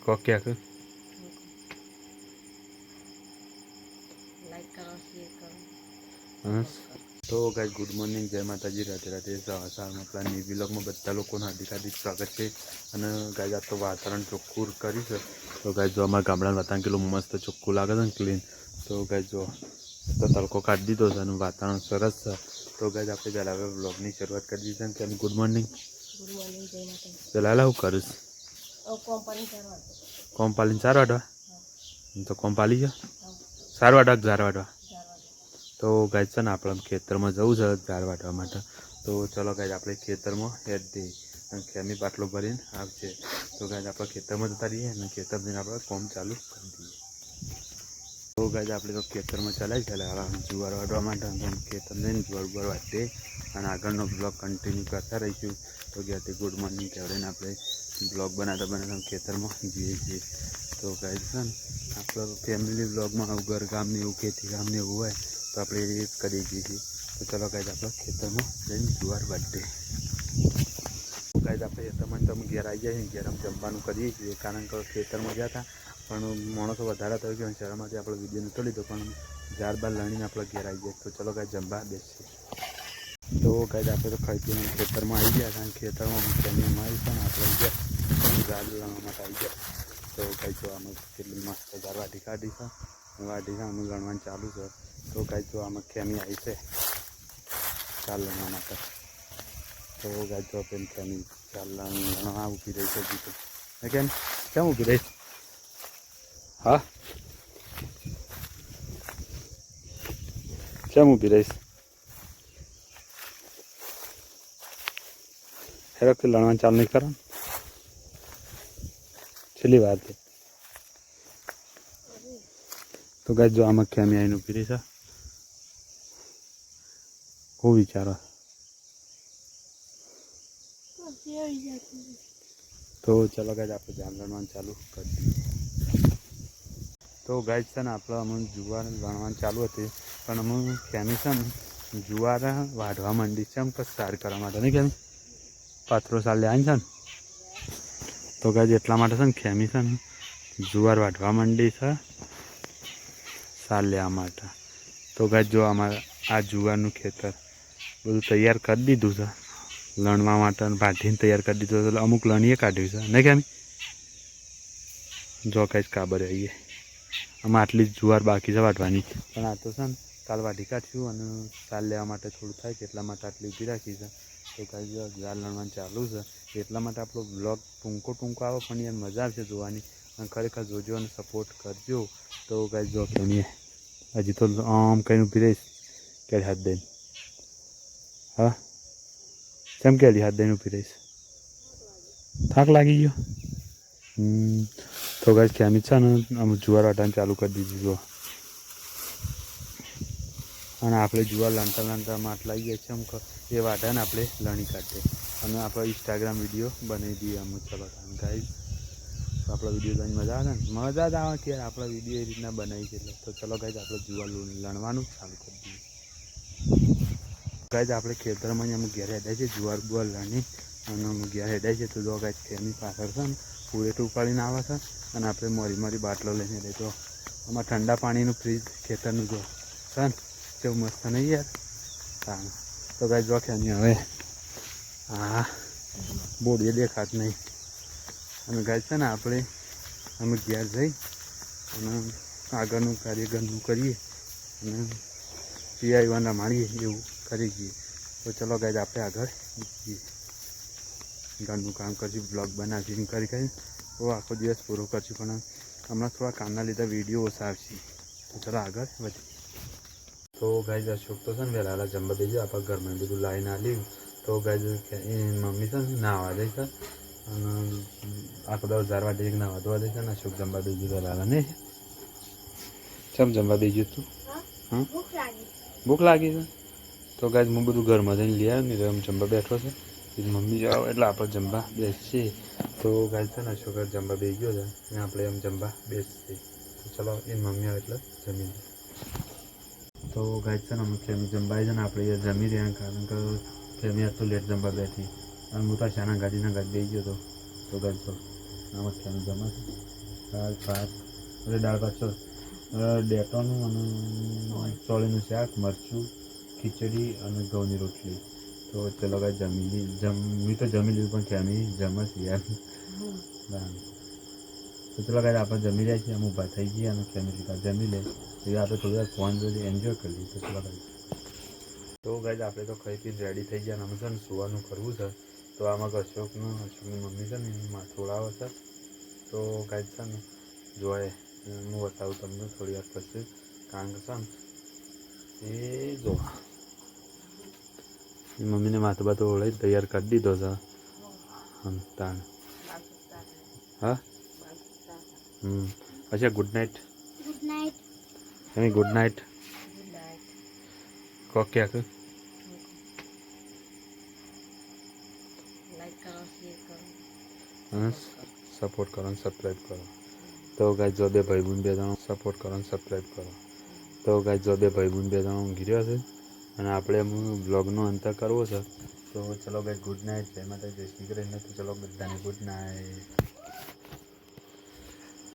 કોક્યા કે લાઈક કરો, શેર કરો, હા. સપોર્ટ કરો. તો ગાઈસ ગુડ મોર્નિંગ, જય માતાજી, રાધે રાધે. સવારમાં આપણા ન્યૂ વ્લોગમાં બધા લોકોનું હાર્દિક હાર્દિક સ્વાગત છે. અને ગાઈસ આજ તો વાતાવરણ ચોખ્ખું કર્યું છે. તો ગાઈસ જો અમારા ગામડાનું વાતાવરણ કેટલું મસ્ત ચોખ્ખું લાગે છે ને ક્લીન. તો ગાઈસ જો તો તડકો કાઢી દીધો છે અને વાતાવરણ સરસ છે. તો ગાઈસ આપણે પહેલાં હવે વ્લોગની શરૂઆત કરી દીધી છે કે ગુડ મોર્નિંગ. ગુડ મોર્નિંગ, જય માતાજી. પહેલાં હું કરીશ કોમ્પાની કરવા કોમ પાલીને 4 વાટવા. તો કોમ પાલી ગયો હા 4 વાટવા 4 વાટવા. જારવા તો ગાઈસ છે ને આપણે ખેતરમાં જવું છે ઝાડ વાટવા માટે. તો ચલો ગાઈસ આપણે ખેતરમાં હેડ દઈએ અને ખેમી બાટલો ભરીને આવશે. તો ગાઈસ આપણે ખેતરમાં જતા રહીએ અને ખેતર જઈને આપણે કોમ ચાલુ કરી દઈએ. તો ગાઈસ આપણે તો ખેતરમાં ચલાવી ચાલે જુવાર વાટવા માટે ખેતર લઈને જુવાર વાટીએ અને આગળનો બ્લોગ કન્ટિન્યુ કરતા રહીશું. તો ત્યાંથી ગુડ મોર્નિંગ કહેવાને આપણે બ્લોગ બનાવતા બનાવતા ખેતરમાં જઈએ છીએ. તો ગાઈસ છે ને આપણે ફેમિલી બ્લોગમાં આવું ઘર ગામને એવું ખેતી ગામને એવું હોય તો આપણે એ કરી દઈએ છીએ. તો ચલો ગાઈસ આપણે ખેતરમાં જઈને જુવાર વાટીએ. ગાઈસ આપણે તમે ઘેર આવી જાય ને ઘેર અમે જમવાનું કરીએ છીએ, કારણ કે ખેતરમાં ગયા હતા પણ માણસો વધારે થયો કે શહેરમાંથી આપણે વિડીયો નહોતો લીધો, પણ ઝાડ બાર લણીને આપણે ઘેર આવી જાય. તો ચલો ગાઈસ જમવા બેસીએ. તો ગાઈસ આપણે તો ખાઈ પીને ખેતરમાં આવી ગયા, કારણ કે ખેતરમાં તેની અમારી પણ આપણે ગયા ઝાડ લણવા માટે આવી ગયા. તો ગાઈસ જો આમાં કેટલી મસ્ત ઝાડ વાટી કાઢી છે, વાટી અમે લણવાનું ચાલુ છે. તો ગાઈસ જો આમાં ખેમી આવી છે ચાલ લણવા માટે. તો ગાઈસ જો પેન ખેમી ચાલ લણવા ઊભી રહી છે જીતો કેમ કેમ ઊભી રહી? હા કેમ ઊભી રહીશ? હે વખતે લણવાનું ચાલુ નહીં કરો છેલ્લી વાર છે. તો ગાઈસ જો આમાં ખેમી આવીને ઊભી રહી છે. હું વિચારો? તો ચલો ગાઈસ આપણે જાન લણવાનું ચાલુ કરી દઈએ. તો ગાઈસ છે ને આપણે અમને જુવાર લણવાનું ચાલુ હતી, પણ અમે ખેમી છે ને જુવાર વાઢવા માંડી છે એમ કે સાર કરવા માટે નહીં કેમ પાથરો સાર લે છે ને. તો ગાઈસ એટલા માટે છે ને ખેમી છે ને જુવાર વાઢવા માંડી છે સાર લેવા માટે. તો ગાઈસ જો અમારે આ જુવારનું ખેતર બધું તૈયાર કરી દીધું છે લણવા માટે, વાઢીને તૈયાર કરી દીધું. એટલે અમુક લણીએ કાઢ્યું છે નહીં કેમ જો કાંઈ કાબર આવીએ. આમાં આટલી જ જુવાર બાકી છે વાટવાની, પણ આ તો છે ને કાલ વાઢી કાઢશું અને ચાલ લેવા માટે થોડું થાય છે એટલા માટે આટલી ઊભી રાખી છે. તો કાંઈ ઝાડ લણવાનું ચાલુ છે એટલા માટે આપણો બ્લોગ ટૂંકો આવે પણ યાર મજા આવશે જોવાની. અને ખરેખર જોજો અને સપોર્ટ કરજો. તો કાંઈ જો કેમીએ હજી તો આમ કંઈ ઊભી રહીશ કે હાથ દઈને. હા કેમ કે હાથ દઈને ઊભી રહીશ? થાક લાગી ગયો? તો ગાઈસ ખેમી છે ને અમે જુવાર વાટવાનું ચાલુ કરી દીધું જો. અને આપણે જુવાર લણતા લણતા માટલા આવી ગયા છે એમ એ વાટાને આપણે લણી કાઢીએ અને આપણે ઇન્સ્ટાગ્રામ વિડીયો બનાવી દઈએ. અમુક ચલો ગાઈસ તો આપણા વિડીયો જોઈને મજા આવે ને? મજા જ આવે કે આપણા વિડીયો એ રીતના બનાવી છે એટલે. તો ચલો ગાઈસ આપણે જુવાર લણવાનું ચાલુ કરી દઈએ. ગાઈસ આપણે ખેતરમાં અમે ઘેર હેડાય છે જુવાર બુવાર લણી અને અમે ઘેર હેડાય છે. તો જો ગાઈસ ખેની પાછળ છે ને પૂરેટ ઉપાડીને આવે છે અને આપણે મોરી બાટલો લઈને હેડે. તો આમાં ઠંડા પાણીનું ફ્રીજ ખેતરનું જો છે ને કેવું મસ્ત નહીં યાર? હા તો ગાઈસ જો ખેની હવે હા બોડીએ દેખાત નહીં. અને ગાઈસ છે ને આપણે અમે ઘેર જઈ અને આગળનું કાર્યગરનું કરીએ અને પીઆઈવાના માણીએ એવું કરી જઈએ. તો ચલો ગાઈસ આપણે આગળ જઈએ, ઘરનું કામ કરશું, બ્લોગ બનાવીને કરી તો આખો દિવસ પૂરો કરશું. પણ હમણાં થોડા કામના લીધે વિડીયો ઓછા આવશે. તો ચલો આગળ વધીએ. તો ગાઈસ અશોક તો છે ને વહેલા જમવા દેજો આપણા ઘરમાં બધું લાવીને આલ્યું. તો ગાઈસ એ મમ્મી છે ને નાહવા દે છે અને આખો દસ 4 વાગે નાહવા ધોવા દે છે ને અશોક જમવા દેજો વહેલા ને. કેમ જમવા દેજો તું? હા ભૂખ લાગી છે? તો ગાઈસ હું બધું ઘરમાં જઈને લઈ આવ્યો ને એમ જમવા બેઠો છે. મમ્મી જાઓ એટલે આપણે જમવા બેસીએ. તો ગાઈસ છે ને અશોક જમવા બેસી ગયો છે ને આપણે એમ જમવા બેસીએ. તો ચલો એની મમ્મી આવે એટલે જમી લઈએ. તો ગાઈસ છે ને અમે ફેમિલી જમવા આવી છે ને આપણે જમી રહ્યા, કારણ કે ફેમિલી આજ તો લેટ જમવા બેઠી અને હું તો શાના ગાડીના ગાડી બેસી ગયો હતો. તો ગાઈસ તો આમાં ખેમી જમા છે દાળ ભાત એટલે દાળ ભાત છો ડેટોનું અને ચોળીનું શાક મરચું ખીચડી અને ઘઉંની રોટલી તો ચલો ગાય જમી તો જમી લીધું પણ ખેમી જમસ યાર તો ચલો ગાય આપણે જમી જાય છે અમે ઊભા થઈ ગયા અને ખેમી લીધા જમી લે તો આપણે થોડી વાર ફોન જોઈ એન્જોય કરી લઈએ તો ચલો ગાય તો ગાય આપણે તો ખાઈ પીને રેડી થઈ ગયા અને અમે છે ને સુવાનું કરવું છે તો આમાં અશોકની મમ્મી છે ને એની માથું ઓળાવે છે તો ગાય છે ને જોવાય હું બતાવું તમને થોડી વાર પછી કારણ કે છે ને એ જો મમ્મીને માથું બાથું ઓળાઈ તૈયાર કરી દીધો છે તાણ હા અચ્છા ગુડ નાઇટ એમ ગુડ નાઇટ કોક ક્યાંક લાઈક કરો શેર કરો અને સપોર્ટ કરો અને સબસ્ક્રાઈબ કરો તો ગાય જો બે ભાઈબંધ બે જણા સપોર્ટ કરો અને સબસ્ક્રાઈબ કરો તો ગાય જો બે ભાઈબંધ બે જણા ઊંઘી રહ્યા છે અને આપણે બ્લોગનો અંત કરવો છે તો ચલો ગાય ગુડ નાઇટ જય માતા જય શ્રી કૃષ્ણ તો ચલો બધાને ગુડ નાઇટ.